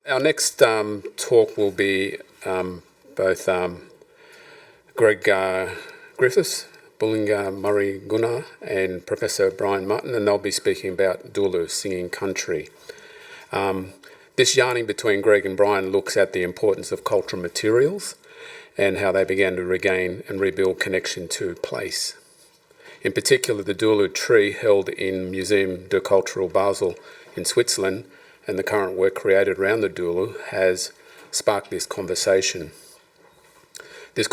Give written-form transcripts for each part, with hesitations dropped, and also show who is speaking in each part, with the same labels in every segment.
Speaker 1: Our next talk will be both Greg Griffiths, Bullinga Murray Gunnar, and Professor Brian Mutton, and they'll be speaking about Dulu singing country. This yarning between Greg and Brian looks at the importance of cultural materials and how they began to regain and rebuild connection to place. In particular, the Dulu tree held in Museum de Cultural Basel in Switzerland and the current work created around the Dulu has sparked this conversation. This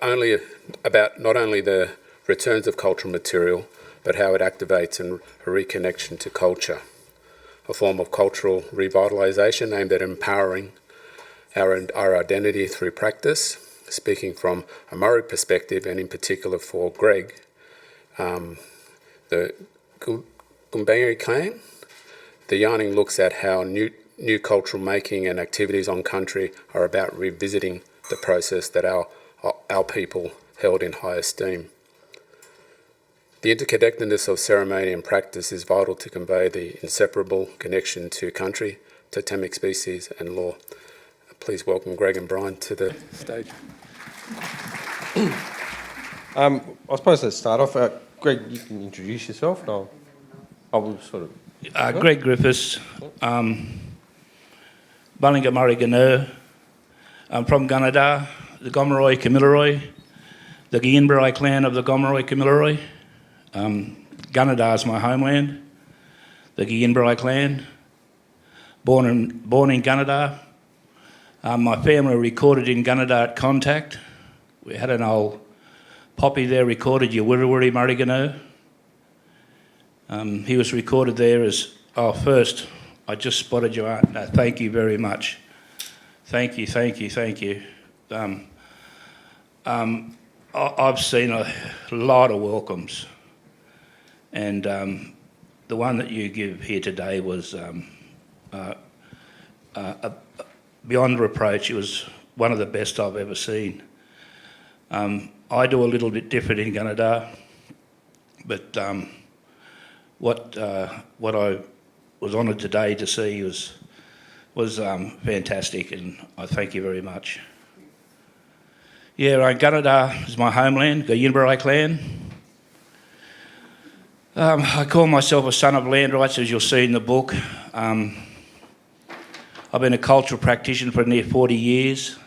Speaker 1: only about not only the returns of cultural material, but how it activates a reconnection to culture, a form of cultural revitalisation aimed at empowering our identity through practice. Speaking from a Murray perspective, and in particular for Greg, the Gumbaynggirr clan, the yarning looks at how new cultural making and activities on country are about revisiting the process that our people held in high esteem. The interconnectedness of ceremony and practice is vital to convey the inseparable connection to country, totemic species and law. Please welcome Greg and Brian to the stage.
Speaker 2: I suppose let's start off. Greg, you can introduce yourself and I will sort of...
Speaker 3: Greg Griffiths, Bullinga Murray Gunnar. I'm from Gunnedah, the Gomeroi Kamilaroi, the Giyinbarai clan of the Gomeroi Kamilaroi. Gunnedah is my homeland, the Giyinbarai clan. Born in Gunnedah. My family recorded in Gunnedah at Contact. We had an old Poppy there recorded Yawiriwiri Murray Gunnar. He was recorded there as, first, I just spotted you, Aunt. No, thank you very much. Thank you. I've seen a lot of welcomes, and the one that you give here today was beyond reproach. It was one of the best I've ever seen. I do a little bit different in Gunnedah, but what I was honoured today to see was fantastic, and I thank you very much. Yeah, Gunnedah is my homeland, the Giyinbarai clan. I call myself a son of land rights, as you'll see in the book. I've been a cultural practitioner for near 40 years.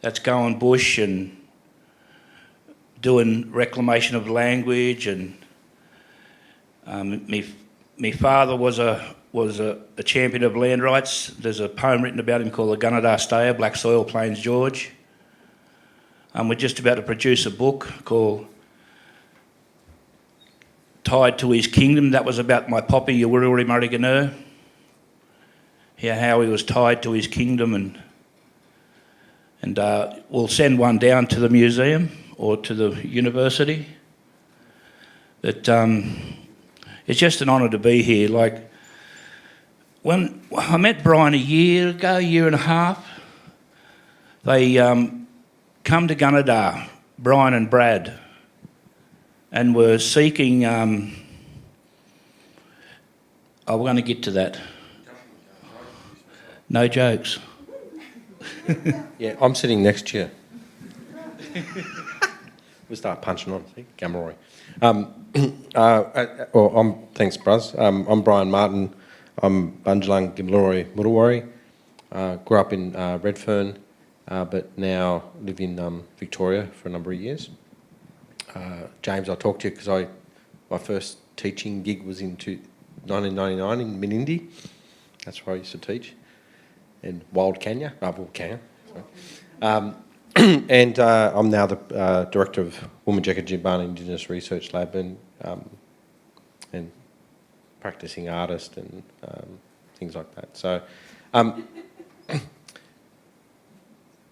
Speaker 3: That's going bush and doing reclamation of language, and my father was a champion of land rights. There's a poem written about him called The Gunnedah Stayer, Black Soil, Plains George. We're just about to produce a book called Tied to His Kingdom. That was about my Poppy, Yawiriwiri Murray Gunnar. How he was tied to his kingdom, and we'll send one down to the museum or to the university. But it's just an honour to be here. Like, when I met Brian a year and a half, they come to Gunnedah, Brian and Brad, and were seeking... we're going to get to that. No jokes.
Speaker 2: Yeah, I'm sitting next to you. We'll start punching on, see? Gomeroi. Thanks, Bruz. I'm Brian Martin. I'm Bunjalung Gimlaroi Mudawari. Grew up in Redfern, but now live in Victoria for a number of years. James, I'll talk to you because my first teaching gig was in 1999 in Menindee. That's where I used to teach. In Wildcanya. And I'm now the director of Woomajeka Jimbana Indigenous Research Lab and practicing artist and things like that. So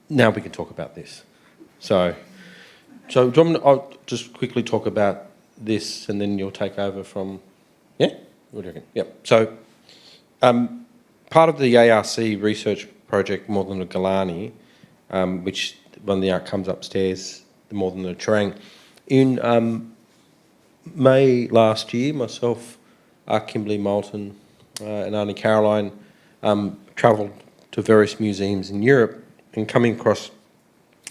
Speaker 2: now we can talk about this. So I'll just quickly talk about this, and then you'll take over from. Yeah, what do you reckon? Yep. So part of the ARC research project, More Than a Galani, which one of the outcomes upstairs, the More Than a Tarrang. In May last year, myself, Kimberly Moulton and Auntie Caroline travelled to various museums in Europe and coming across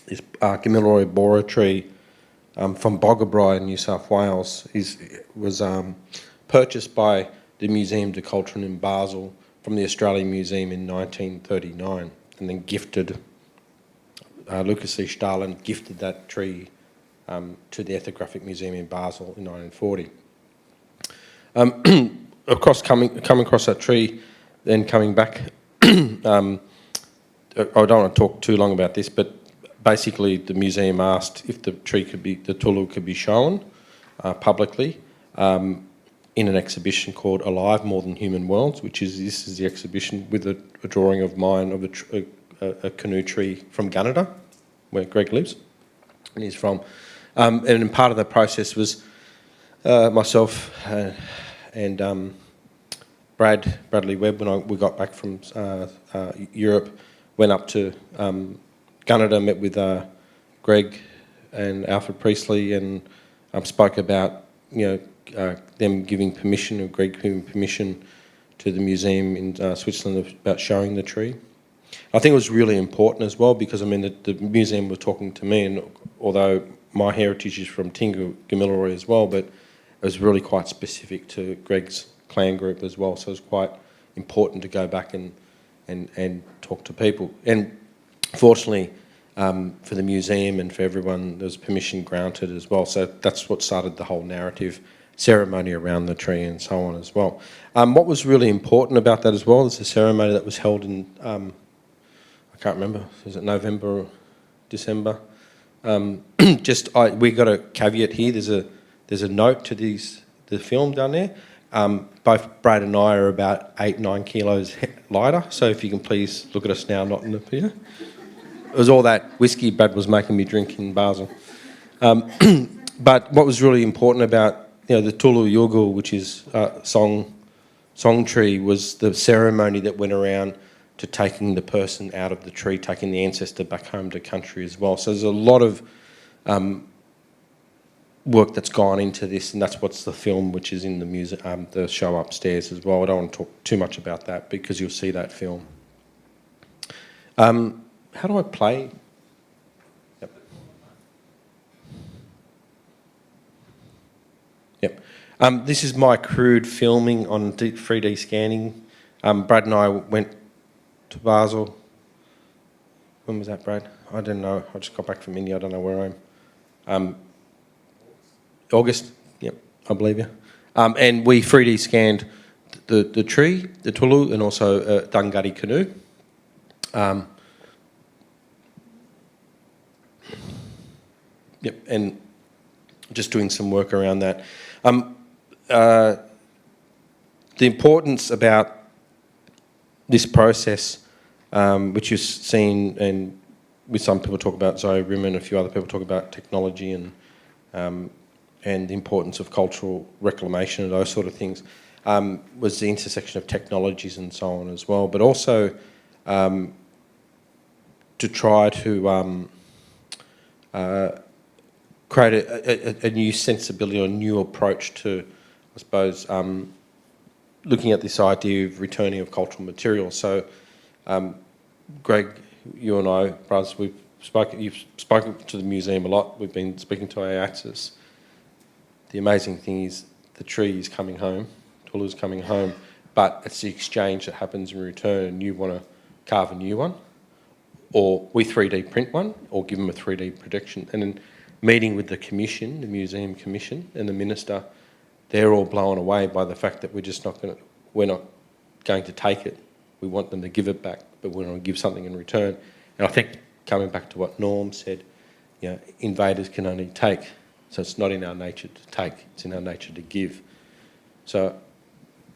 Speaker 2: this Gamilaroi Bora tree from Boggabri in New South Wales was purchased by the Museum de Culture in Basel from the Australian Museum in 1939, and then gifted, Lucas C. Stalin gifted that tree to the Ethnographic Museum in Basel in 1940. Of course, coming across that tree, then coming back, I don't want to talk too long about this, but basically the museum asked if the tulu could be shown publicly in an exhibition called Alive, More Than Human Worlds, this is the exhibition with a drawing of mine of a canoe tree from Gunnedah, where Greg lives and he's from. And part of the process was myself and Bradley Webb, when we got back from Europe, went up to Gunnedah, met with Greg and Alfred Priestley, and spoke about them giving permission, or Greg giving permission to the museum in Switzerland about showing the tree. I think it was really important as well because, I mean, the museum were talking to me, and although my heritage is from Tinga Gamilaroi as well, but it was really quite specific to Greg's clan group as well, so it was quite important to go back and talk to people. And fortunately, for the museum and for everyone, there was permission granted as well, so that's what started the whole narrative ceremony around the tree and so on as well. What was really important about that as well is the ceremony that was held in, I can't remember, was it November or December? We got a caveat here. There's a note to the film down there. Both Brad and I are about 8-9 kilos lighter, so if you can please look at us now, not in the pier. It was all that whiskey Brad was making me drink in Basel. But what was really important about the Tulu Yugul, which is song tree, was the ceremony that went around to taking the person out of the tree, taking the ancestor back home to country as well. So there's a lot of work that's gone into this, and that's what's the film, which is in the museum, the show upstairs as well. I don't want to talk too much about that because you'll see that film. How do I play? Yep. This is my crude filming on 3D scanning. Brad and I went to Basel. When was that, Brad? I don't know. I just got back from India. I don't know where I am. August. Yep, I believe you. And we 3D scanned the tree, the tulu, and also a Dungari canoe. Yep, and just doing some work around that. The importance about this process, which you've seen, and with some people talk about Zoe Rimmen, a few other people talk about technology and the importance of cultural reclamation and those sort of things, was the intersection of technologies and so on as well, but also to try to create a new sensibility or a new approach to, I suppose, looking at this idea of returning of cultural materials. So, Greg, you and I, brothers, you've spoken to the museum a lot. We've been speaking to our access. The amazing thing is the tree is coming home, Tulu's coming home, but it's the exchange that happens in return, and you want to carve a new one, or we 3D print one, or give them a 3D projection. And then meeting with the commission, the museum commission, and the minister, they're all blown away by the fact that we're not going to take it. We want them to give it back, but we want to give something in return. And I think, coming back to what Norm said, invaders can only take. So it's not in our nature to take, it's in our nature to give. So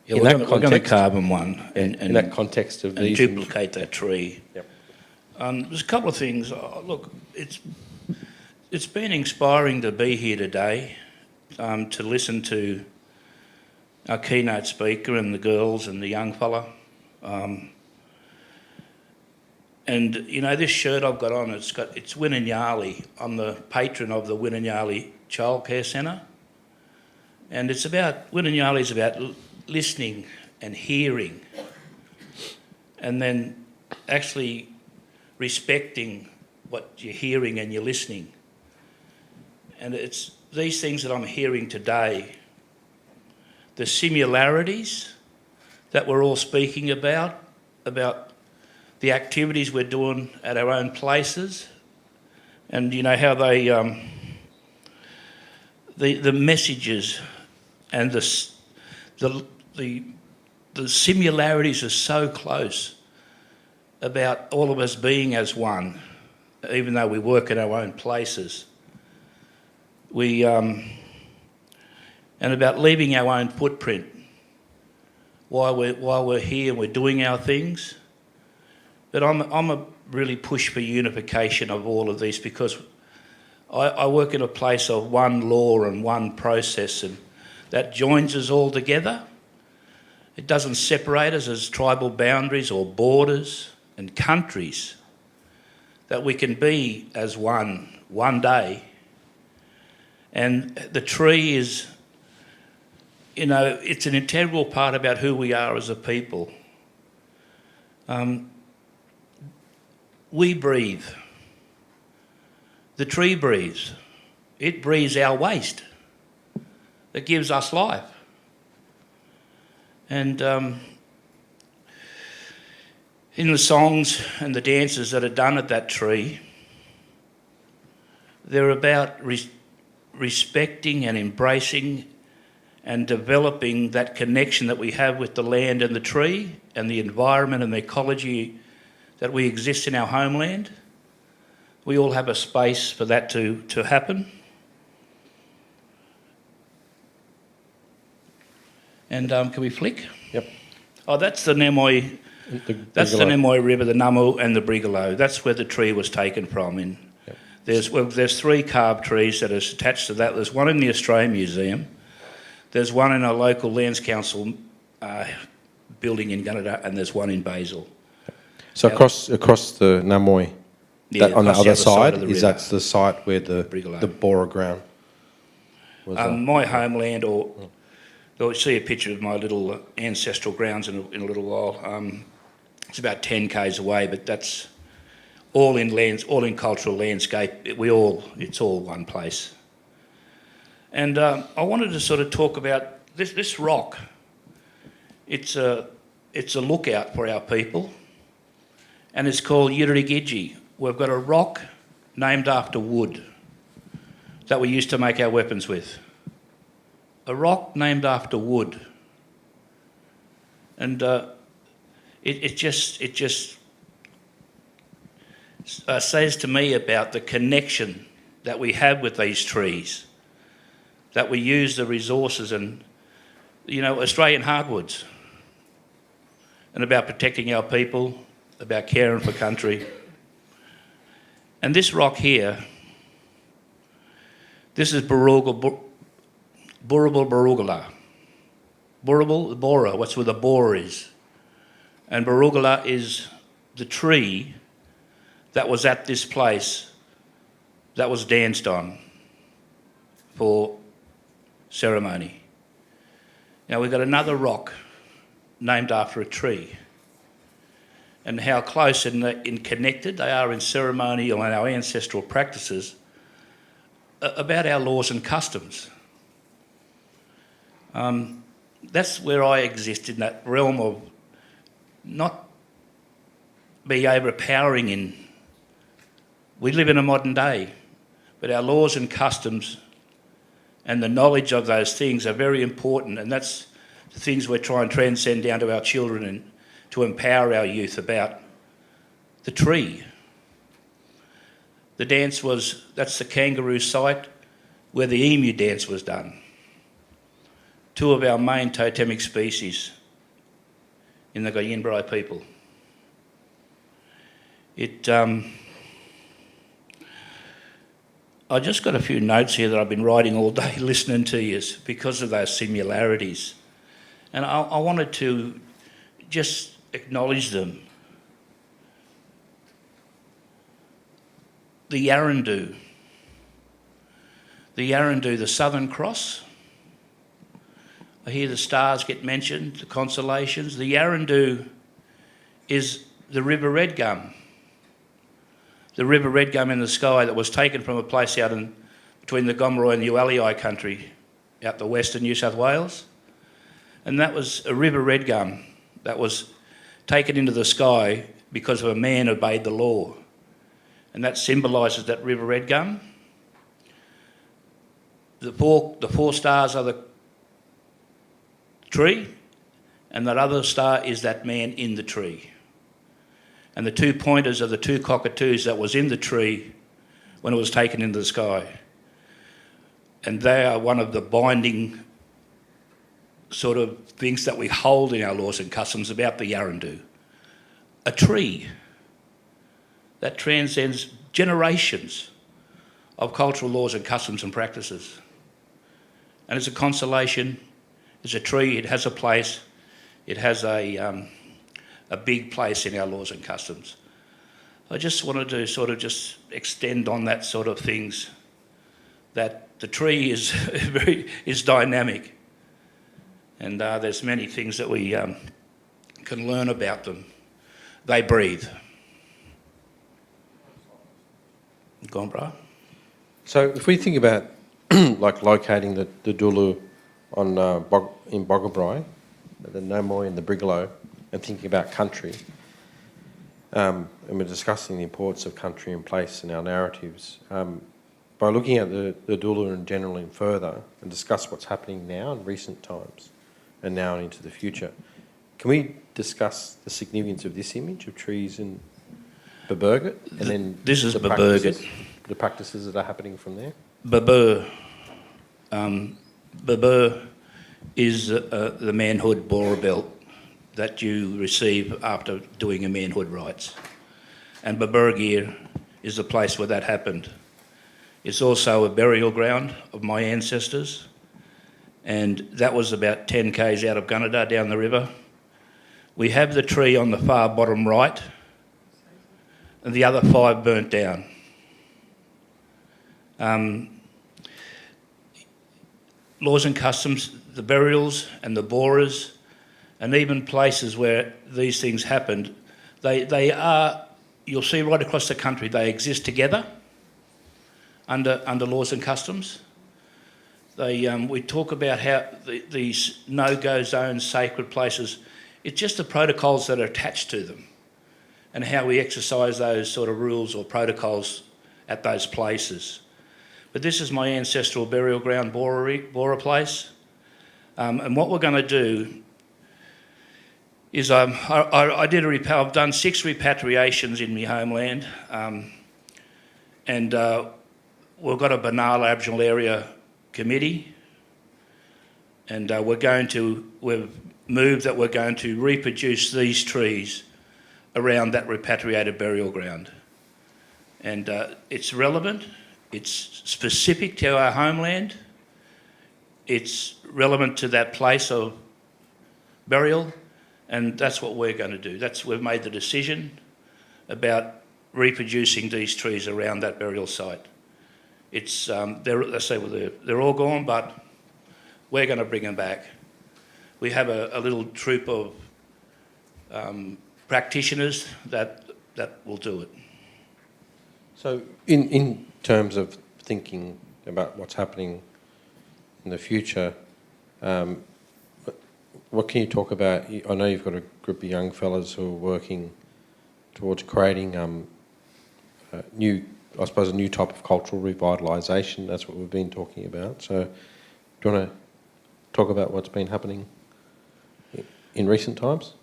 Speaker 3: we're going to carve them one.
Speaker 2: In that context of these...
Speaker 3: duplicate that tree.
Speaker 2: Yep.
Speaker 3: There's a couple of things. Look, it's been inspiring to be here today, to listen to our keynote speaker and the girls and the young fella. And this shirt I've got on, it's Wininyali. I'm the patron of the Wininyali Childcare Centre, and Wininyali is about listening and hearing. and then actually respecting what you're hearing and you're listening. And it's these things that I'm hearing today, the similarities that we're all speaking about the activities we're doing at our own places, and you know how they, the messages and the similarities are so close about all of us being as one, even though we work in our own places. And about leaving our own footprint while we're here and we're doing our things. But I'm a really push for unification of all of these, because I work in a place of one law and one process, and that joins us all together. It doesn't separate us as tribal boundaries or borders and countries, that we can be as one day. And the tree is, you know, it's an integral part about who we are as a people. We breathe. The tree breathes. It breathes our waste. It gives us life. And in the songs and the dances that are done at that tree, they're about respecting and embracing and developing that connection that we have with the land and the tree and the environment and the ecology that we exist in our homeland. We all have a space for that to happen. And can we flick?
Speaker 2: Yep.
Speaker 3: Oh, that's the Nemoy. That's the Nemoy River, the Numu and the Brigalow. That's where the tree was taken from.
Speaker 2: Yep.
Speaker 3: There's 3 carved trees that are attached to that. There's one in the Australian Museum. There's one in a local Lands Council building in Gunnedah, and there's one in Basil.
Speaker 2: So across the Namoy, on the other side, is that the site where the Bora ground was?
Speaker 3: My homeland, or you'll see a picture of my little ancestral grounds in a little while. It's about 10 k's away, but that's all in cultural landscape. It's all one place. And I wanted to sort of talk about this rock. It's a lookout for our people, and it's called Yirrigidji. We've got a rock named after wood that we used to make our weapons with. A rock named after wood. And it just says to me about the connection that we have with these trees, that we use the resources and, you know, Australian hardwoods, and about protecting our people, about caring for country. And this rock here, this is Burrabal Barugala. Burrabal, the Bora, what's where the Bora is. And Barugala is the tree that was at this place that was danced on for ceremony. Now we've got another rock named after a tree, and how close and connected they are in ceremonial and our ancestral practices about our laws and customs. That's where I exist, in that realm of not be overpowering in. We live in a modern day, but our laws and customs and the knowledge of those things are very important, and that's the things we're trying to transcend down to our children and to empower our youth about the tree. The dance that's the kangaroo site where the emu dance was done. 2 of our main totemic species in the Goyinbrai people. I just got a few notes here that I've been writing all day listening to you because of those similarities. And I wanted to just acknowledge them. The Yarrandu, the Southern Cross. I hear the stars get mentioned, the constellations. The Yarrandu is the River Red Gum. The River Red Gum in the sky that was taken from a place out in between the Gomeroi and the Ualii country, out the western New South Wales. And that was a River Red Gum that was taken into the sky because of a man obeyed the law. And that symbolises that River Red Gum. The four stars are the tree, and that other star is that man in the tree. And the 2 pointers are the 2 cockatoos that was in the tree when it was taken into the sky. And they are one of the binding sort of things that we hold in our laws and customs about the Yarrandu. A tree that transcends generations of cultural laws and customs and practices. And it's a consolation, it's a tree, it has a place, it has a big place in our laws and customs. I just wanted to sort of just extend on that sort of things, that the tree is is dynamic, and there's many things that we can learn about them. They breathe. Go on, bro.
Speaker 2: So if we think about like locating the Dulu on in Boggabri, the Nomoi and the Brigalow, and thinking about country, and we're discussing the importance of country and place in our narratives, by looking at the Dulu in general and further, and discuss what's happening now in recent times and now and into the future, can we discuss the significance of this image of trees in Baburgit, and then
Speaker 3: this is Baburgit.
Speaker 2: The practices that are happening from there?
Speaker 3: Babur is the manhood Bora belt that you receive after doing a manhood rites. And Baburgir is the place where that happened. It's also a burial ground of my ancestors, and that was about 10 k's out of Gunnedah down the river. We have the tree on the far bottom right, and the other 5 burnt down. Laws and customs, the burials and the boras, and even places where these things happened, they are, you'll see right across the country, they exist together under laws and customs. We talk about how these no-go zones, sacred places, it's just the protocols that are attached to them and how we exercise those sort of rules or protocols at those places. But this is my ancestral burial ground, Bora place. And what we're going to do is I've done 6 repatriations in my homeland, and we've got a Benalla Aboriginal Area Committee, and we've moved that we're going to reproduce these trees around that repatriated burial ground. And it's relevant, it's specific to our homeland, it's relevant to that place of burial, and that's what we're going to do. We've made the decision about reproducing these trees around that burial site. It's they're all gone, but we're going to bring them back. We have a little troop of practitioners that will do it.
Speaker 2: So in terms of thinking about what's happening in the future, what can you talk about? I know you've got a group of young fellas who are working towards creating a new type of cultural revitalisation. That's what we've been talking about. So do you want to talk about what's been happening in recent times?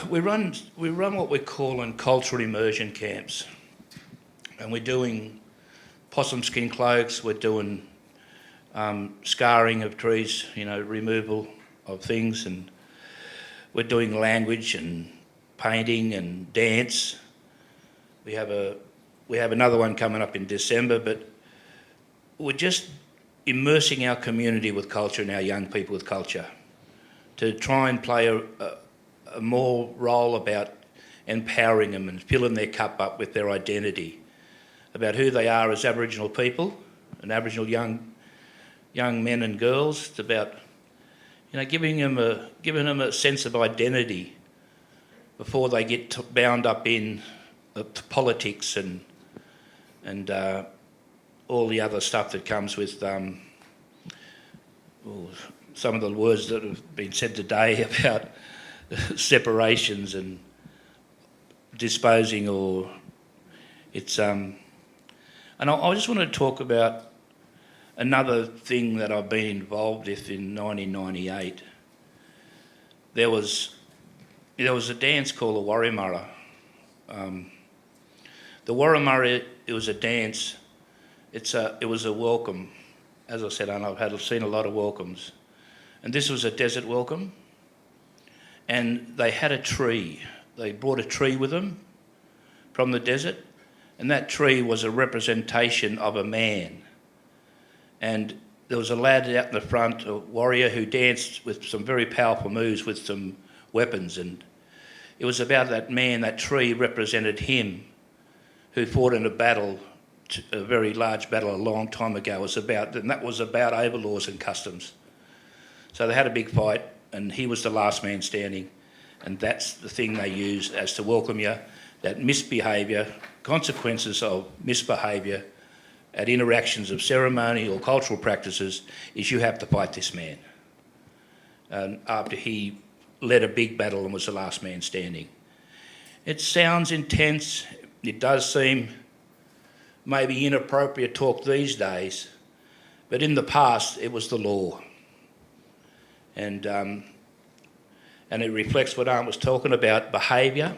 Speaker 3: We run what we're calling cultural immersion camps, and we're doing possum skin cloaks, we're doing scarring of trees, removal of things, and we're doing language and painting and dance. We have another one coming up in December, but we're just immersing our community with culture and our young people with culture to try and play a more role about empowering them and filling their cup up with their identity, about who they are as Aboriginal people and Aboriginal young men and girls. It's about giving them a sense of identity before they get bound up in politics and all the other stuff that comes with some of the words that have been said today about separations and disposing, or it's and I just want to talk about another thing that I've been involved with in 1998. There was a dance called the Warriamurra. The Warriamurra, it was a dance. It was a welcome. As I said, I've seen a lot of welcomes. And this was a desert welcome. And they had a tree. They brought a tree with them from the desert. And that tree was a representation of a man. And there was a lad out in the front, a warrior, who danced with some very powerful moves with some weapons. And it was about that man. That tree represented him, who fought in a battle, a very large battle a long time ago. And that was about overlaws and customs. So they had a big fight, and he was the last man standing. And that's the thing they used as to welcome you, that misbehaviour, consequences of misbehaviour at interactions of ceremony or cultural practices, is you have to fight this man. And after he led a big battle and was the last man standing. It sounds intense. It does seem maybe inappropriate talk these days, but in the past it was the law. And it reflects what Aunt was talking about, behaviour.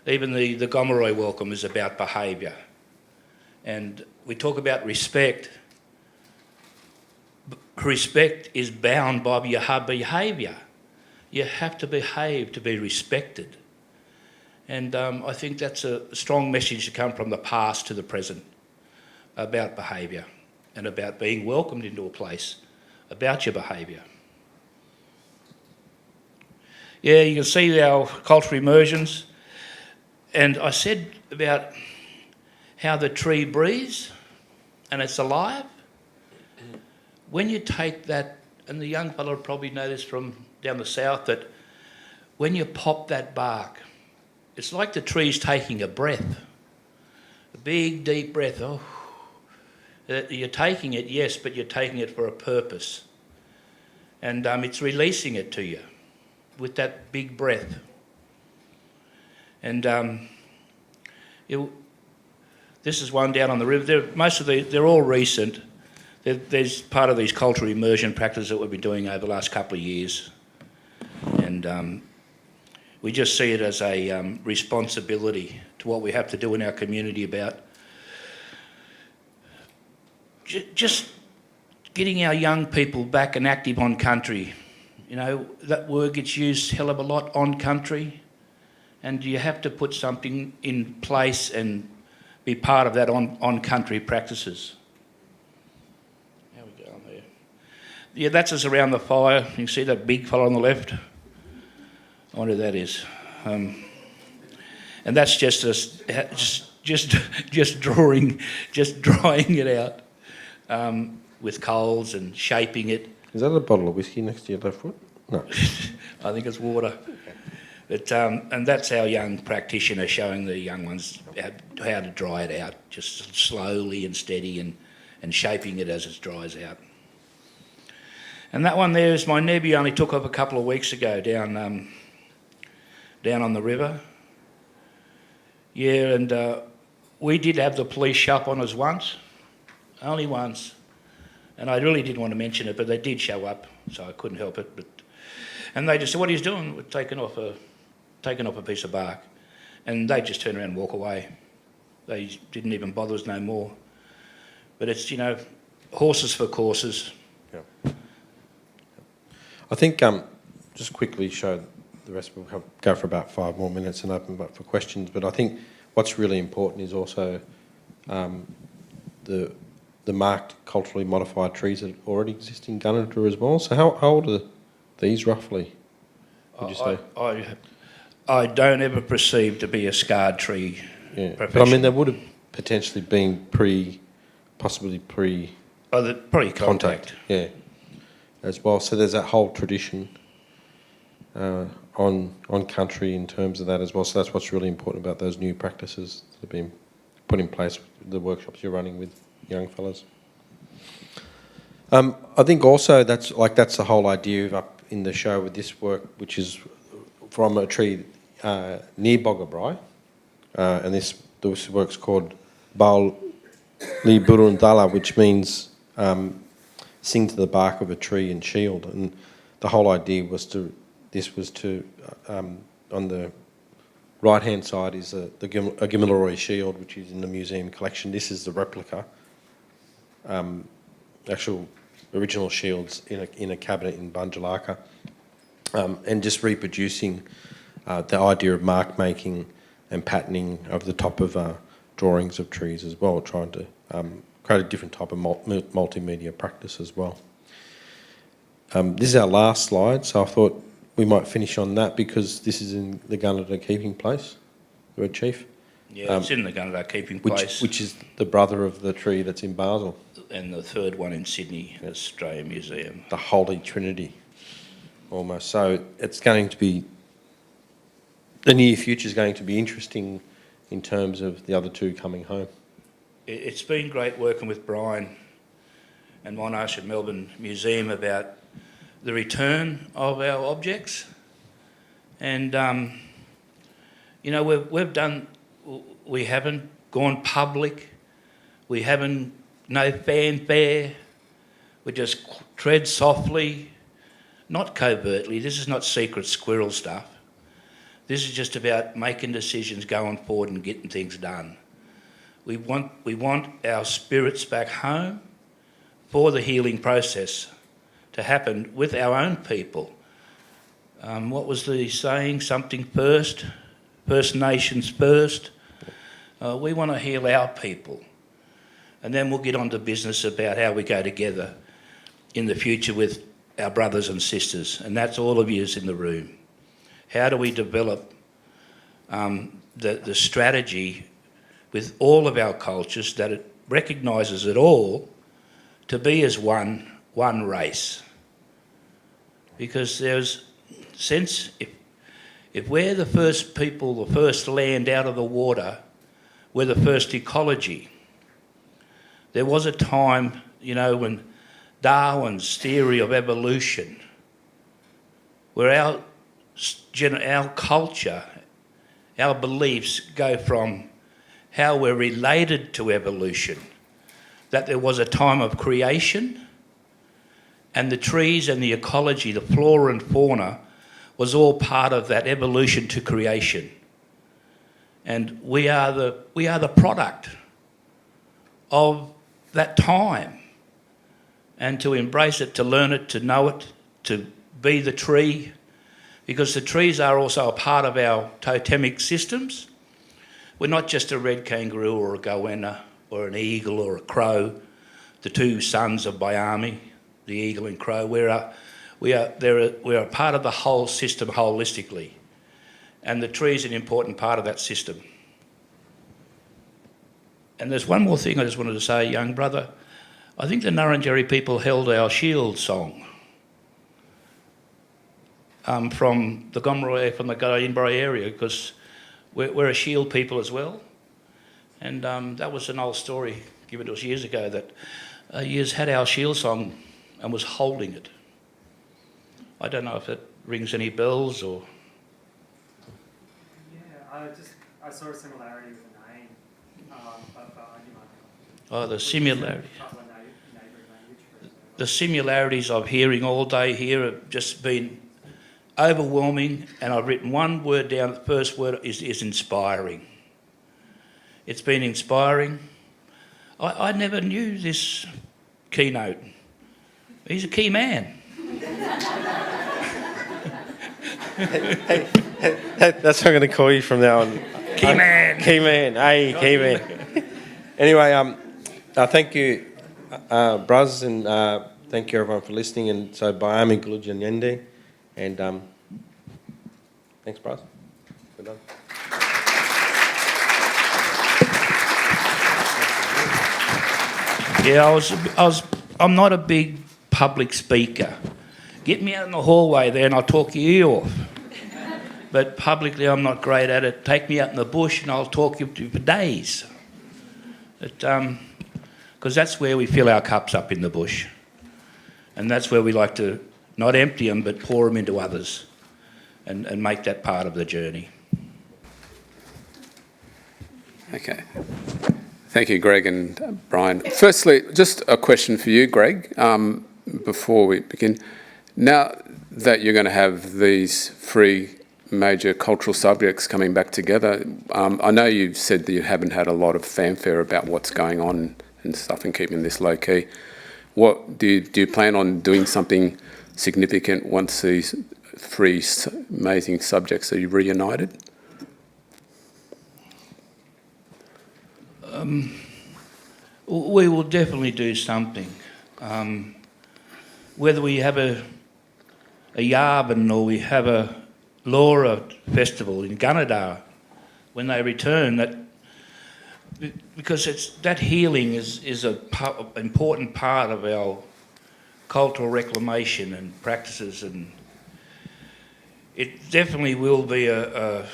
Speaker 3: Even the Gomeroi welcome is about behaviour. And we talk about respect. Respect is bound by your behaviour. You have to behave to be respected. And I think that's a strong message to come from the past to the present about behaviour and about being welcomed into a place, about your behaviour. Yeah, you can see our cultural immersions. And I said about how the tree breathes and it's alive. When you take that, and the young fellow probably know this from down the south, that when you pop that bark, it's like the tree's taking a breath, a big, deep breath. Oh, you're taking it, yes, but you're taking it for a purpose. And it's releasing it to you with that big breath. And this is one down on the river. They're all recent. There's part of these cultural immersion practices that we've been doing over the last couple of years. And we just see it as a responsibility to what we have to do in our community about just getting our young people back and active on country. You know, that word gets used a hell of a lot, on country, and you have to put something in place and be part of that on country practices. How we go on there? Yeah, that's us around the fire. You can see that big fellow on the left. I wonder who that is. And that's just us, just drawing it out with coals and shaping it.
Speaker 2: Is that a bottle of whiskey next to your left foot? No.
Speaker 3: I think it's water. But and that's our young practitioner showing the young ones how to dry it out, just slowly and steady, and shaping it as it dries out. And that one there is my nebby. Only took off a couple of weeks ago down on the river. Yeah, and we did have the police shop on us once, only once. And I really didn't want to mention it, but they did show up, so I couldn't help it. And they just said, "What are you doing?" We're taking off a piece of bark. And they just turn around and walk away. They didn't even bother us no more. But it's, you know, horses for courses.
Speaker 2: Yeah. I think just quickly show the rest. We'll go for about 5 more minutes and open up for questions. But I think what's really important is also the marked culturally modified trees that already exist in Gunnedah as well. So how old are these roughly, would you say?
Speaker 3: I don't ever perceive to be a scarred tree.
Speaker 2: Yeah, but I mean, they would have potentially been possibly pre-contact. Yeah, as well. So there's that whole tradition. I on country in terms of that as well. So that's what's really important about those new practices that have been put in place with the workshops you're running with young fellas. I think also that's the whole idea of up in the show with this work, which is from a tree near Boggabri, and this work's called Bal Li Burundala, which means sing to the bark of a tree and shield. And the whole idea was to on the right-hand side is a Gamilaroi shield, which is in the museum collection. This is the replica, actual original shields in a cabinet in Bunjalaka, and just reproducing the idea of mark making and patterning over the top of drawings of trees as well, trying to create a different type of multimedia practice as well. This is our last slide, so I thought we might finish on that because this is in the Gunnedah keeping place, the Red Chief.
Speaker 3: Yeah, it's in the Gunnedah keeping place.
Speaker 2: Which is the brother of the tree that's in Basel.
Speaker 3: And the third one in Sydney, Australian Museum.
Speaker 2: The Holy Trinity, almost. So it's going to be, the near future is going to be interesting in terms of the other two coming home.
Speaker 3: It's been great working with Brian and Monash at Melbourne Museum about the return of our objects. And, we haven't gone public, we haven't, no fanfare, we just tread softly, not covertly. This is not secret squirrel stuff. This is just about making decisions going forward and getting things done. We want our spirits back home for the healing process to happen with our own people. What was the saying? Something first, First Nations first. We want to heal our people. And then we'll get on to business about how we go together in the future with our brothers and sisters. And that's all of you in the room. How do we develop the strategy with all of our cultures that it recognises it all to be as one race? Because there's sense, if we're the first people, the first land out of the water, we're the first ecology. There was a time, when Darwin's theory of evolution, where our culture, our beliefs go from how we're related to evolution, that there was a time of creation, and the trees and the ecology, the flora and fauna, was all part of that evolution to creation. And we are the product of that time. And to embrace it, to learn it, to know it, to be the tree, because the trees are also a part of our totemic systems. We're not just a red kangaroo or a goanna or an eagle or a crow, the two sons of Biami, the eagle and crow. We're a part of the whole system holistically. And the tree is an important part of that system. And there's one more thing I just wanted to say, young brother. I think the Nurrunjeri people held our shield song from the Gomeroi, from the Guyinbari area, because we're a shield people as well. And that was an old story given to us years ago that years had our shield song and was holding it. I don't know if it rings any bells or...
Speaker 4: Yeah, I saw a similarity with the name, but you might...
Speaker 3: Oh, the similarity.
Speaker 4: Couple of neighbouring language.
Speaker 3: The similarities of hearing all day here have just been overwhelming, and I've written one word down. The first word is inspiring. It's been inspiring. I never knew this keynote. He's a key man.
Speaker 2: Hey, that's what I'm going to call you from now on.
Speaker 3: Key man.
Speaker 2: Key man. Hey, key man. Anyway, thank you, Braz, and thank you everyone for listening. And so, Biami Guluja Nyende, and thanks, Braz. Well done.
Speaker 3: Yeah, I'm not a big public speaker. Get me out in the hallway there and I'll talk your ear off. but publicly I'm not great at it. Take me out in the bush and I'll talk you to for days. Because that's where we fill our cups up, in the bush. And that's where we like to not empty them, but pour them into others and make that part of the journey.
Speaker 1: Okay. Thank you, Greg and Brian. Firstly, just a question for you, Greg, before we begin. Now that you're going to have these three major cultural subjects coming back together, I know you've said that you haven't had a lot of fanfare about what's going on and stuff and keeping this low key. What do you plan on doing something significant once these three amazing subjects are reunited?
Speaker 3: We will definitely do something. Whether we have a Yarbin or we have a Laura festival in Gunnedah, when they return, because that healing is an important part of our cultural reclamation and practices, and it definitely will be a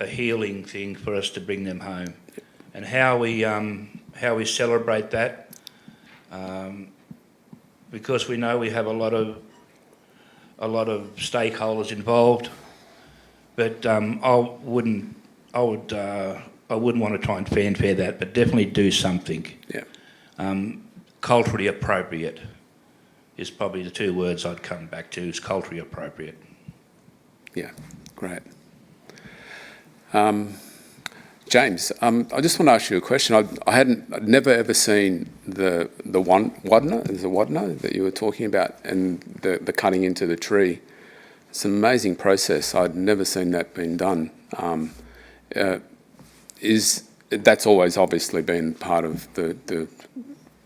Speaker 3: healing thing for us to bring them home. And how we celebrate that, because we know we have a lot of stakeholders involved, but I wouldn't want to try and fanfare that, but definitely do something.
Speaker 1: Yeah.
Speaker 3: Culturally appropriate is probably the two words I'd come back to, is culturally appropriate.
Speaker 1: Yeah, great. James, I just want to ask you a question. I'd never ever seen the wadna that you were talking about, and the cutting into the tree. It's an amazing process. I'd never seen that being done. That's always obviously been part of the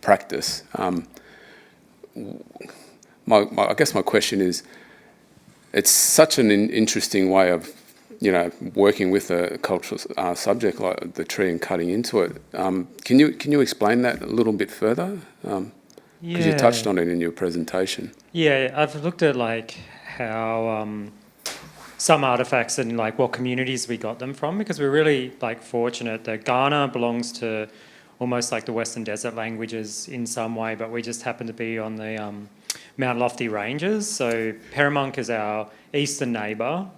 Speaker 1: practice. I guess my question is, it's such an interesting way of working with a cultural subject like the tree and cutting into it. Can you explain that a little bit further? Because you touched on it in your presentation.
Speaker 4: Yeah, I've looked at how some artifacts and what communities we got them from, because we're really fortunate that Ghana belongs to almost like the Western Desert languages in some way, but we just happen to be on the Mount Lofty Ranges. So Peramunk is our eastern neighbour,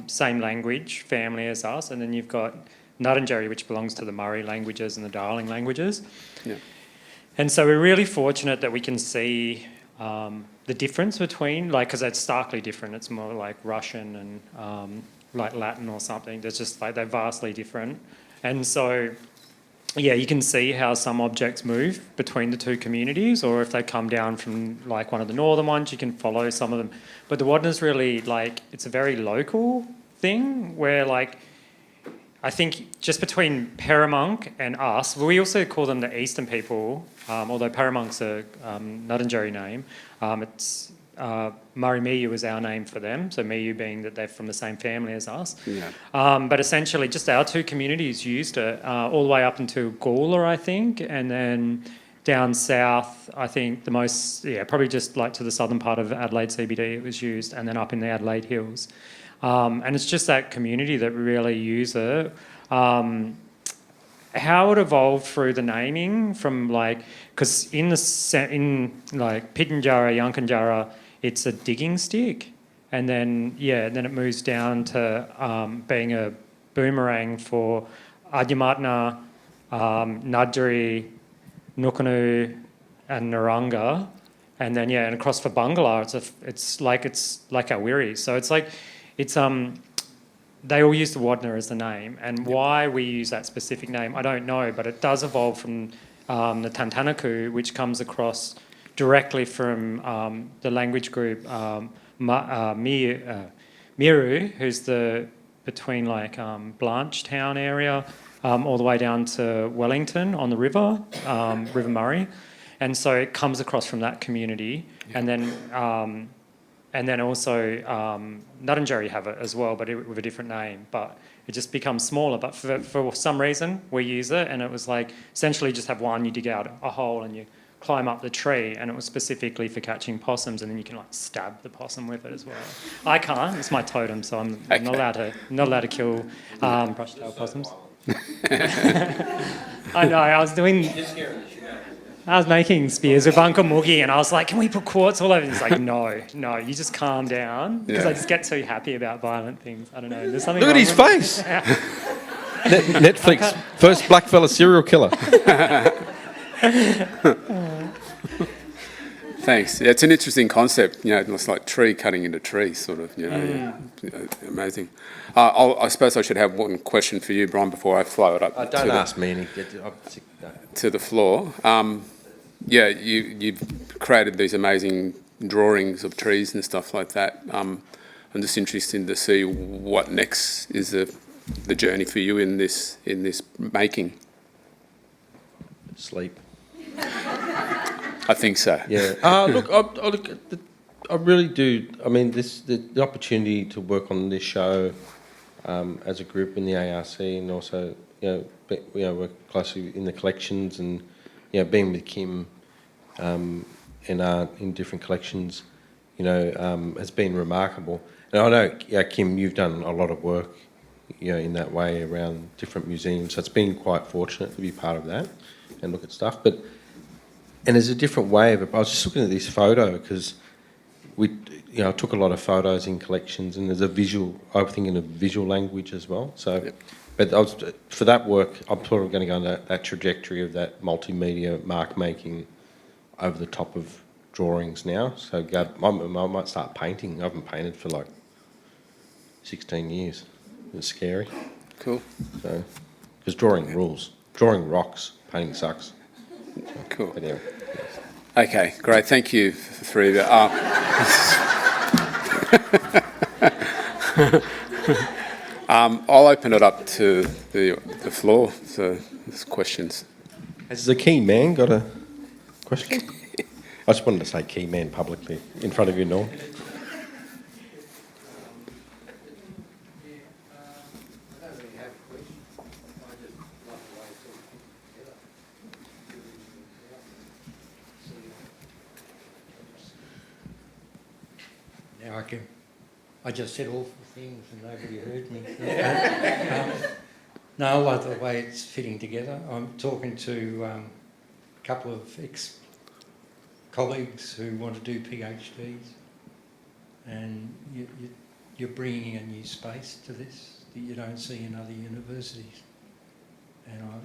Speaker 4: same language family as us, and then you've got Ngarrindjeri, which belongs to the Murray languages and the Darling languages.
Speaker 1: Yeah.
Speaker 4: And so we're really fortunate that we can see the difference between, because it's starkly different. It's more like Russian and Latin or something. There's just they're vastly different. And so, yeah, you can see how some objects move between the two communities, or if they come down from one of the northern ones, you can follow some of them. But the Wadna's really it's a very local thing where I think just between Peramunk and us, we also call them the Eastern people, although Paramunk's a Ngarrindjeri name. It's Murray Miyu is our name for them, so Miyu being that they're from the same family as us.
Speaker 1: Yeah.
Speaker 4: But essentially just our two communities used it all the way up until Gawler, I think, and then down south, I think probably just to the southern part of Adelaide CBD it was used, and then up in the Adelaide Hills. And it's just that community that really use it. How it evolved through the naming from because in Pitjantjatjara, Yankunytjatjara, it's a digging stick, and then it moves down to being a boomerang for Adyamatna, Ngadjuri, Nukunu, and Naranga, and then and across for Bangala, it's like our Wiri. So it's they all use the Wadna as the name, and why we use that specific name, I don't know, but it does evolve from the Tantanaku, which comes across directly from the language group Miru, who's between Blanchetown area all the way down to Wellington on the river, River Murray, and so it comes across from that community, and then also Ngarrindjeri have it as well, but with a different name. But it just becomes smaller. But for some reason, we use it, and it was essentially just have one, you dig out a hole and you climb up the tree, and it was specifically for catching possums, and then you can like stab the possum with it as well. I can't; it's my totem, so I'm not allowed to kill brush-tailed possums. I know. I was making spears with Uncle Moogie, and I was like, "Can we put quartz all over?" He's like, "No, you just calm down," because I just get so happy about violent things. I don't know. There's something.
Speaker 2: Look at his face. Netflix first blackfella serial killer.
Speaker 1: Thanks. Yeah, it's an interesting concept. It's like tree cutting into tree, sort of. Amazing. I suppose I should have one question for you, Brian, before I flow it up.
Speaker 2: Don't ask me any.
Speaker 1: To the floor. You've created these amazing drawings of trees and stuff like that. I'm just interested to see what next is the journey for you in this making.
Speaker 2: Sleep.
Speaker 1: I think so.
Speaker 2: Yeah. I really do. I mean, the opportunity to work on this show as a group in the ARC, and also work closely in the collections, and being with Kim and in different collections, has been remarkable. And I know, Kim, you've done a lot of work, in that way around different museums. So it's been quite fortunate to be part of that and look at stuff. And there's a different way of it. I was just looking at this photo because I took a lot of photos in collections, and there's a visual. I think in a visual language as well. So, yep. But for that work, I'm sort of going to go on that trajectory of that multimedia mark making over the top of drawings now. So I might start painting. I haven't painted for like 16 years. It's scary.
Speaker 1: Cool.
Speaker 2: So, because drawing rules. Drawing rocks. Painting sucks.
Speaker 1: Cool.
Speaker 2: But anyway,
Speaker 1: Okay, great. Thank you, the three of you. I'll open it up to the floor, so there's questions.
Speaker 2: has the key man got a question? I just wanted to say key man publicly in front of you, Norm.
Speaker 5: Now I just said awful things and nobody heard me. No, I like the way it's fitting together. I'm talking to a couple of ex-colleagues who want to do PhDs, and you're bringing a new space to this that you don't see in other universities. And I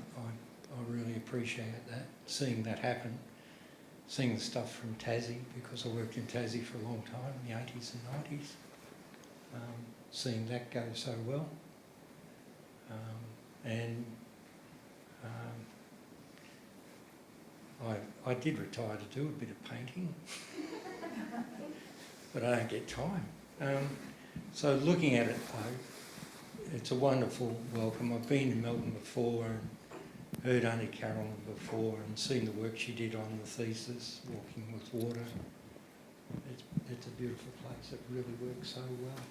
Speaker 5: really appreciate that, seeing that happen. Seeing the stuff from Tassie, because I worked in Tassie for a long time, in the 80s and 90s. Seeing that go so well. I did retire to do a bit of painting, but I don't get time. So looking at it though, it's a wonderful welcome. I've been in Melbourne before and heard Auntie Carolyn before and seen the work she did on the thesis, Walking with Water. It's a beautiful place. It really works so well.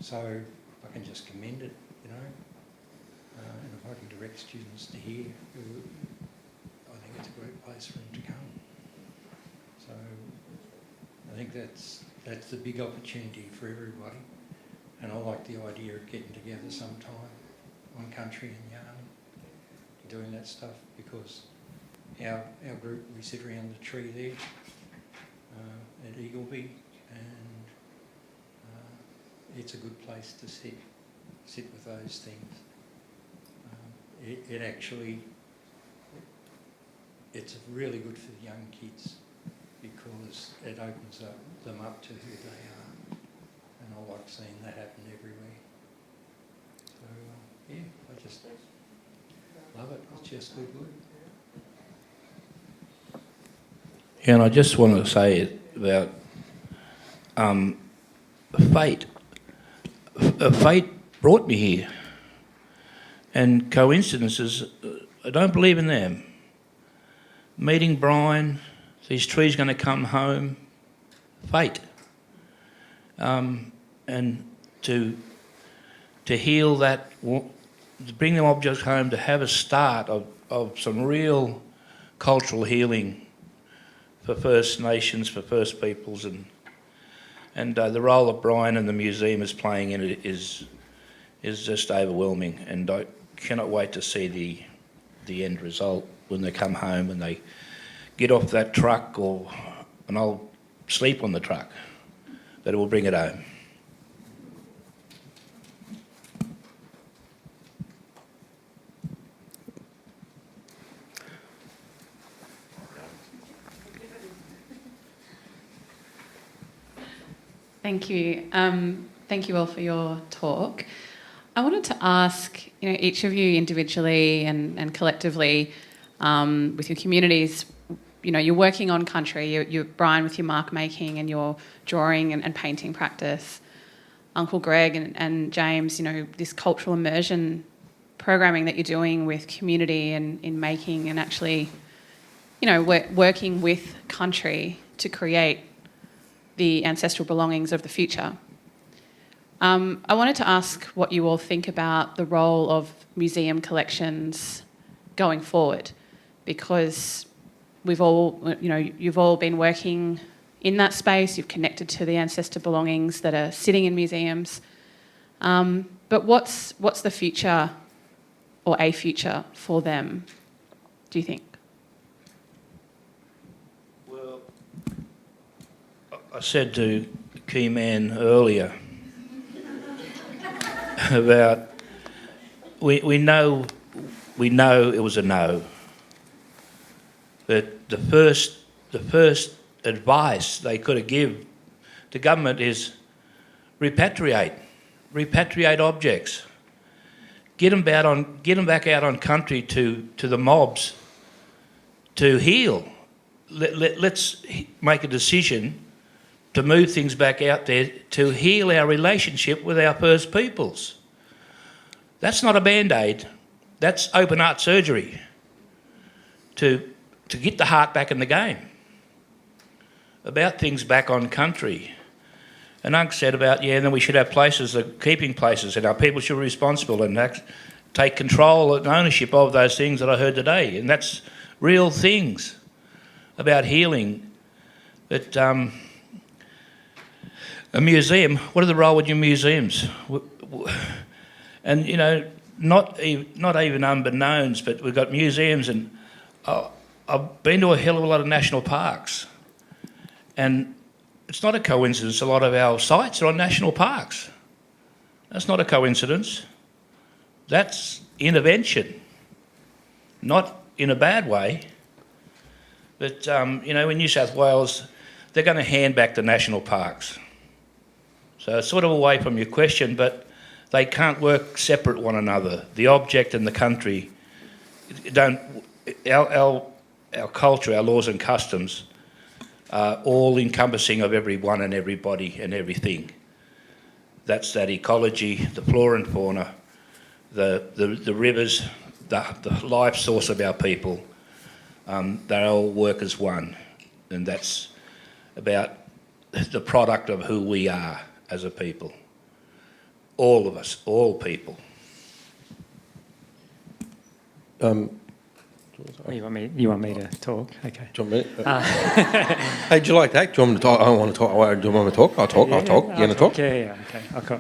Speaker 5: So I can just commend it, and if I can direct students to here, I think it's a great place for them to come. So I think that's the big opportunity for everybody, and I like the idea of getting together sometime on country and yarn, doing that stuff, because our group, we sit around the tree there at Eagleby, and it's a good place to sit with those things. It actually, it's really good for the young kids because it opens them up to who they are, and I like seeing that happen everywhere. So I just love it. It's just good.
Speaker 3: Yeah, and I just want to say about fate. Fate brought me here, and coincidences, I don't believe in them. Meeting Brian, these trees going to come home, fate. And to heal that, to bring them objects home, to have a start of some real cultural healing for First Nations, for First Peoples, and the role that Brian and the museum is playing in it is just overwhelming, and I cannot wait to see the end result when they come home and they get off that truck, and I'll sleep on the truck, that it will bring it home.
Speaker 6: Thank you. Thank you all for your talk. I wanted to ask, each of you individually and collectively, with your communities, you're working on country. You're Brian with your mark making and your drawing and painting practice. Uncle Greg and James, this cultural immersion programming that you're doing with community and in making and actually, working with country to create the ancestral belongings of the future. I wanted to ask what you all think about the role of museum collections going forward, because you've all been working in that space. You've connected to the ancestor belongings that are sitting in museums. But what's the future, or a future for them, do you think?
Speaker 3: Well, I said to Key Man earlier about we know it was a no. But the first advice they could have given to government is repatriate objects, get them back out on country to the mobs to heal. Let's make a decision to move things back out there to heal our relationship with our First Peoples. That's not a Band-Aid. That's open heart surgery to get the heart back in the game. About things back on country. And Unc said about, then we should have places, keeping places, and our people should be responsible and take control and ownership of those things that I heard today. And that's real things about healing. But a museum, what are the role with your museums? And, not even unbeknownst, but we've got museums, and I've been to a hell of a lot of national parks. And it's not a coincidence a lot of our sites are on national parks. That's not a coincidence. That's intervention, not in a bad way. But, in New South Wales, they're going to hand back the national parks. So it's sort of away from your question, but they can't work separate one another. The object and the country don't... Our culture, our laws and customs are all encompassing of everyone and everybody and everything. That's that ecology, the flora and fauna, the rivers, the life source of our people. They all work as one, and that's about the product of who we are as a people. All of us, all people.
Speaker 4: You want me to talk? Okay.
Speaker 2: Do you want me? Hey, do you like that? Do you want me to talk? I don't want to talk. Do you want me to talk? I'll talk. You want to talk?
Speaker 4: Yeah. Okay. I'll go.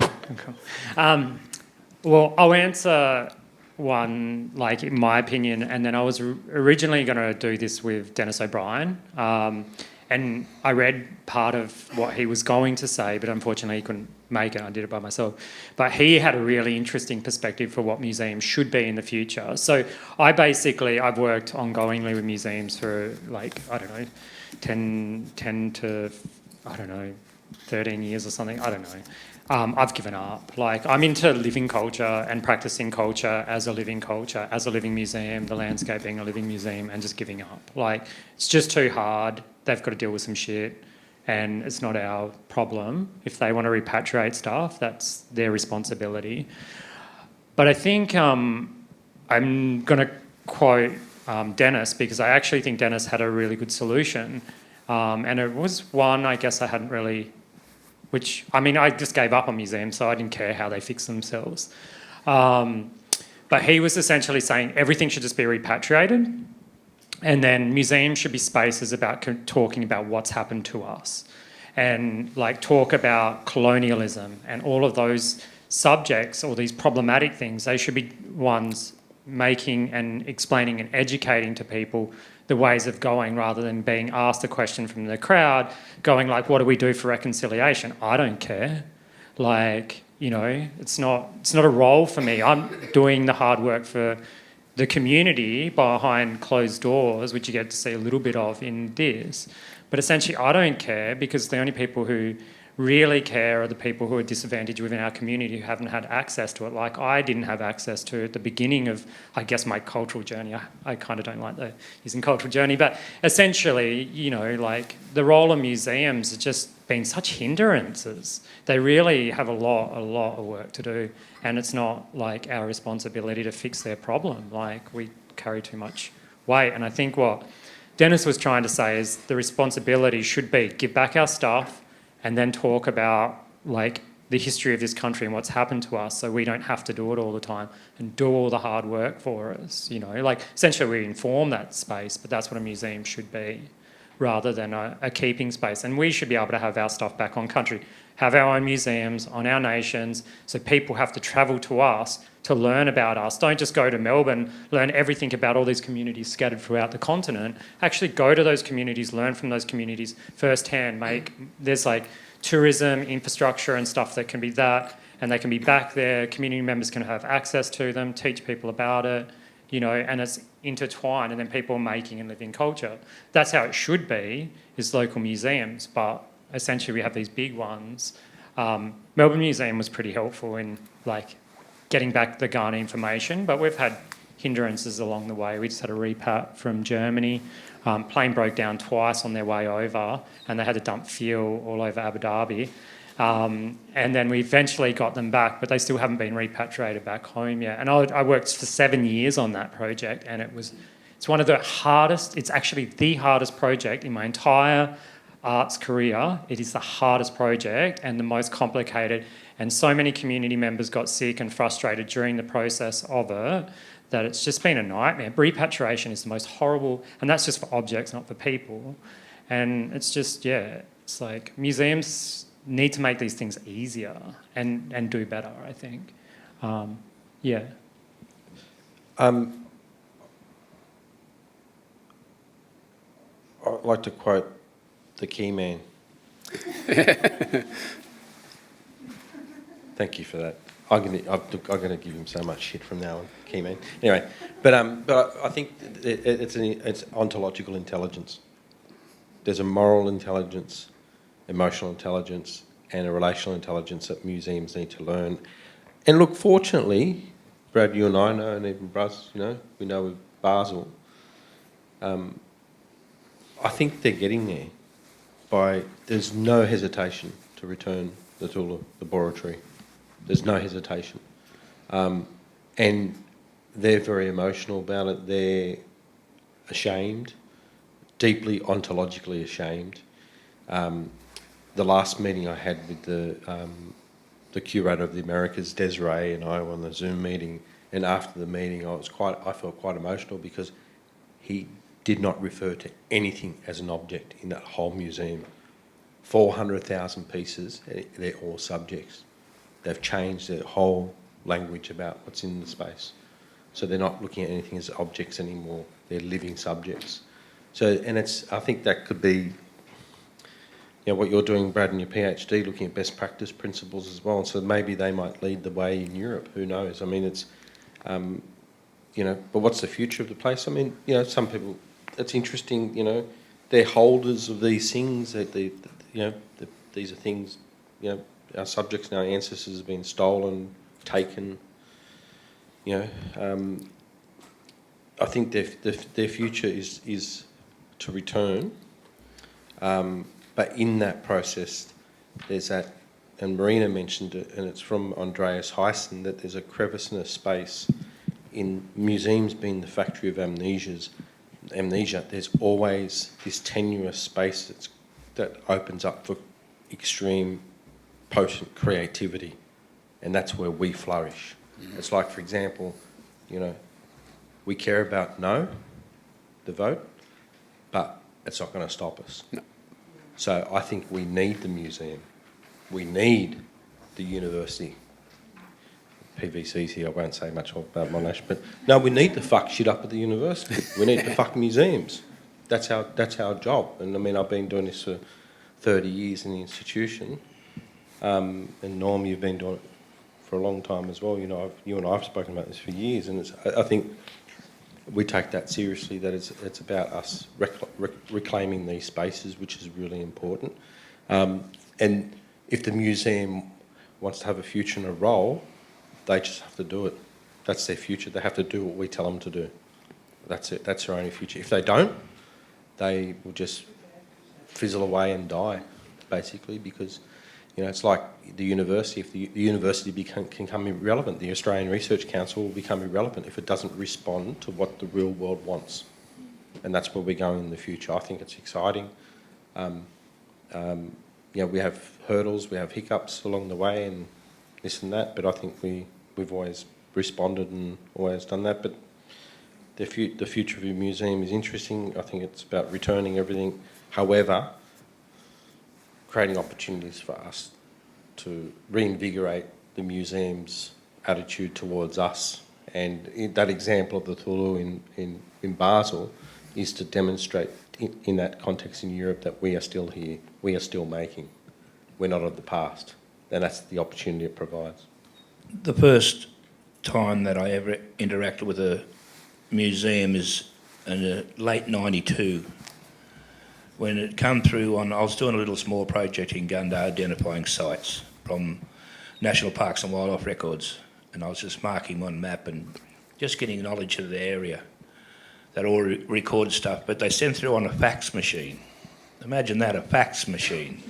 Speaker 4: Well, I'll answer one, in my opinion, and then I was originally going to do this with Dennis O'Brien, and I read part of what he was going to say, but unfortunately he couldn't make it. I did it by myself. But he had a really interesting perspective for what museums should be in the future. So I've worked ongoingly with museums for 10 to, 13 years or something. I don't know. I've given up. I'm into living culture and practicing culture as a living museum, the landscape being a living museum, and just giving up. It's just too hard. They've got to deal with some shit, and it's not our problem. If they want to repatriate stuff, that's their responsibility. But I think I'm going to quote Dennis, because I actually think Dennis had a really good solution. And it was one I guess I hadn't really... I just gave up on museums, so I didn't care how they fix themselves. But he was essentially saying everything should just be repatriated. And then museums should be spaces about talking about what's happened to us, and like talk about colonialism and all of those subjects, all these problematic things. They should be ones making and explaining and educating to people the ways of going, rather than being asked a question from the crowd going like, what do we do for reconciliation? I don't care. Like, you know, it's not a role for me. I'm doing the hard work for the community behind closed doors, which you get to see a little bit of in this. But essentially, I don't care, because the only people who really care are the people who are disadvantaged within our community, who haven't had access to it, like I didn't have access to at the beginning of, I guess, my cultural journey. I kind of don't like using cultural journey, but essentially, you know, like the role of museums has just been such hindrances. They really have a lot of work to do, and it's not like our responsibility to fix their problem. Like, we carry too much weight, and I think what Dennis was trying to say is the responsibility should be give back our stuff, and then talk about like the history of this country and what's happened to us, so we don't have to do it all the time and do all the hard work for us. You know, like essentially we inform that space, but that's what a museum should be, rather than a keeping space. And we should be able to have our stuff back on country, have our own museums on our nations, so people have to travel to us to learn about us. Don't just go to Melbourne, learn everything about all these communities scattered throughout the continent. Actually go to those communities, learn from those communities firsthand. There's like tourism, infrastructure and stuff that can be that, and they can be back there. Community members can have access to them, teach people about it, you know, and it's intertwined, and then people are making and living culture. That's how it should be, is local museums, but essentially we have these big ones. Melbourne Museum was pretty helpful in like getting back the Ghana information, but we've had hindrances along the way. We just had a repat from Germany. Plane broke down twice on their way over, and they had to dump fuel all over Abu Dhabi. And then we eventually got them back, but they still haven't been repatriated back home yet. And I worked for 7 years on that project, and it's one of the hardest, it's actually the hardest project in my entire arts career. It is the hardest project and the most complicated, and so many community members got sick and frustrated during the process of it that it's just been a nightmare. Repatriation is the most horrible, and that's just for objects, not for people. And it's just, yeah, it's like museums need to make these things easier and do better, I think. Yeah.
Speaker 2: I'd like to quote the key man. Thank you for that. I'm gonna give him so much shit from now on, key man. Anyway, but I think it's ontological intelligence. There's a moral intelligence, emotional intelligence, and a relational intelligence that museums need to learn. And look, fortunately, Brad, you and I know, and even Buzz, you know, we know with Basel. I think they're getting there. There's no hesitation to return the Tylor laboratory. There's no hesitation. And they're very emotional about it. They're ashamed, deeply ontologically ashamed. The last meeting I had with the curator of the Americas, Desiree, and I were on the Zoom meeting, and after the meeting I felt quite emotional, because he did not refer to anything as an object in that whole museum. 400,000 pieces, they're all subjects. They've changed their whole language about what's in the space. So they're not looking at anything as objects anymore. They're living subjects. So, and I think that could be, you know, what you're doing, Brad, in your PhD, looking at best practice principles as well. So maybe they might lead the way in Europe. Who knows? I mean, it's, you know, but what's the future of the place? I mean, you know, some people, it's interesting, you know, they're holders of these things. These are things, you know, our subjects and our ancestors have been stolen, taken. You know, I think their future is to return. But in that process, there's that, and Marina mentioned it, and it's from Andreas Heissen, that there's a crevice in a space. In museums being the factory of amnesia, there's always this tenuous space that opens up for extreme, potent creativity, and that's where we flourish. It's like, for example, you know, we care about no. the vote, but it's not going to stop us.
Speaker 1: No.
Speaker 2: So I think we need the museum. We need the university. PVC's here, I won't say much about Monash, but no, we need to fuck shit up at the university. We need to fuck museums. That's our job. And I mean, I've been doing this for 30 years in the institution, and Norm, you've been doing it for a long time as well. You know, you and I have spoken about this for years, and I think we take that seriously, that it's about us reclaiming these spaces, which is really important. And if the museum wants to have a future and a role, they just have to do it. That's their future. They have to do what we tell them to do. That's it. That's their only future. If they don't, they will just fizzle away and die, basically, because, you know, it's like the university. If the university can become irrelevant, the Australian Research Council will become irrelevant if it doesn't respond to what the real world wants. And that's where we're going in the future. I think it's exciting. You know, we have hurdles, we have hiccups along the way and this and that, but I think we've always responded and always done that. But the future of the museum is interesting. I think it's about returning everything. However, creating opportunities for us to reinvigorate the museum's attitude towards us. And that example of the Tylor in Basel is to demonstrate in that context in Europe that we are still here, we are still making. We're not of the past. And that's the opportunity it provides.
Speaker 3: The first time that I ever interacted with a museum is in late '92, when it come through on, I was doing a little small project in Gundah identifying sites from National Parks and Wildlife Records, and I was just marking one map and just getting knowledge of the area. That all recorded stuff, but they sent through on a fax machine. Imagine that, a fax machine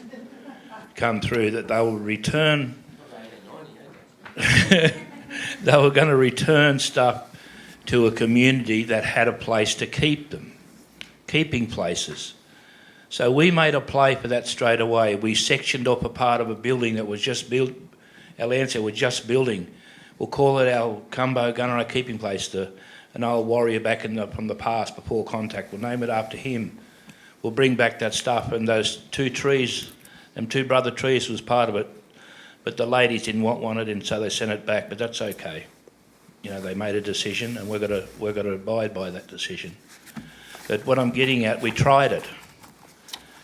Speaker 3: come through that they will return. They were going to return stuff to a community that had a place to keep them, keeping places. So we made a play for that straight away. We sectioned off a part of a building that was just built, our Lancet were just building. We'll call it our Cumbo Gunnerai keeping place, an old warrior back from the past before contact. We'll name it after him. We'll bring back that stuff, and those two trees, them two brother trees was part of it, but the ladies didn't want it, and so they sent it back, but that's okay. You know, they made a decision, and we're going to abide by that decision. But what I'm getting at, we tried it.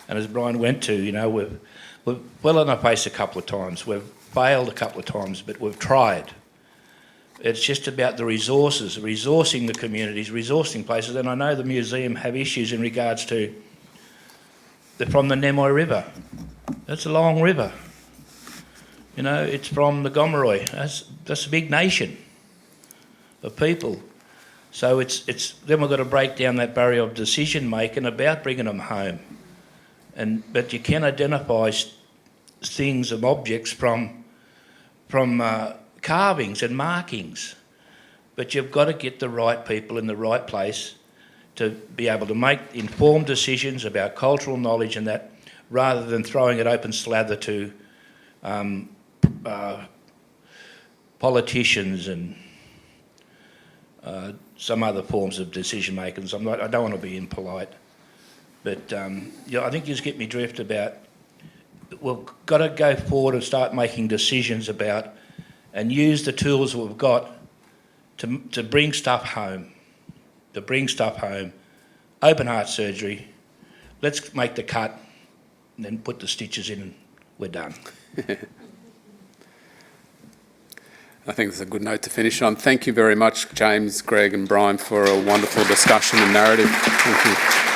Speaker 3: And as Brian went to, you know, we've fell on our face a couple of times. We've failed a couple of times, but we've tried. It's just about the resources, resourcing the communities, resourcing places. And I know the museum have issues in regards to from the Nemoy River. That's a long river. You know, it's from the Gomeroi. That's a big nation of people. So it's then we've got to break down that barrier of decision making about bringing them home. But you can identify things and objects from carvings and markings, but you've got to get the right people in the right place to be able to make informed decisions about cultural knowledge and that, rather than throwing it open slather to politicians and some other forms of decision makers. I don't want to be impolite, but yeah, I think you just get me drift about we've got to go forward and start making decisions about and use the tools we've got to bring stuff home. To bring stuff home. Open heart surgery. Let's make the cut and then put the stitches in and we're done.
Speaker 1: I think that's a good note to finish on. Thank you very much, James, Greg and Brian, for a wonderful discussion and narrative. Thank you.